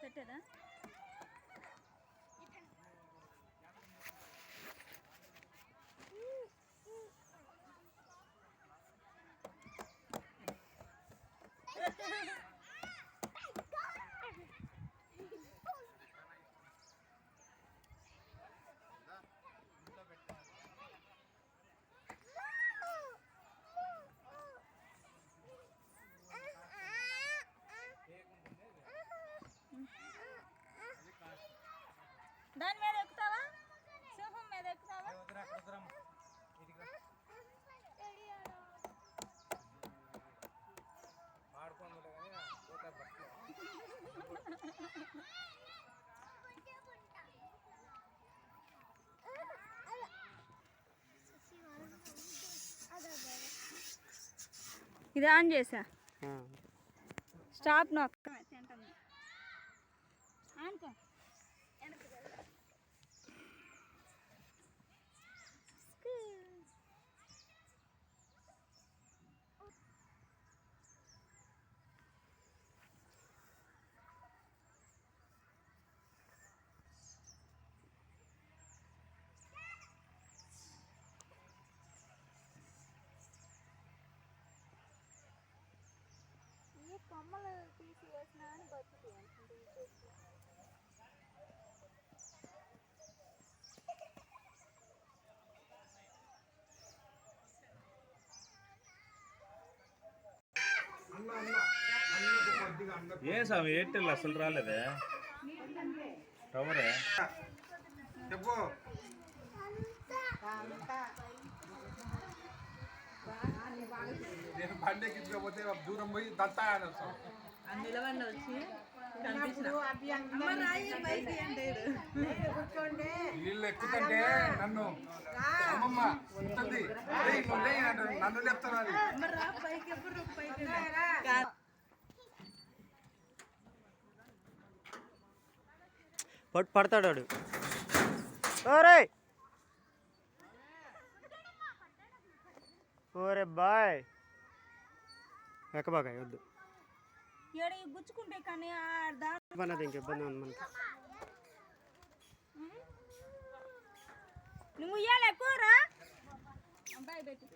పెట్టేదా దాని మీద ఎక్కుతావా సింహం మీద ఎక్కుతావా ఇది ఆన్ చేసా స్టాప్ నొక్క ఆనుకో కొమ్మలు తీసి వేసినా అని బతుకుతాయి అనుకుంటే ఏ స్వామి ఎయిర్టెల్ అసలు రాలేదే టవరే చెప్పు నేను బండికి ఇచ్చకపోతే దూరం పోయి దత్తా అని వస్తాం నిలవండి వచ్చి వీళ్ళు ఎక్కుతుంటే నన్ను అమ్మమ్మ ఉంటుంది నన్ను చెప్తాను పడతాడు వాడు ఓరే ఓరే బాయ్ ఎక్కబాగా వద్దు గుచ్చుకుంటే కానీ ఇబ్బంది ఇంక ఇబ్బంది ఉంది మనకి నువ్వు ఉయ్యాలి ఎక్కువరా అబ్బాయి పెట్టి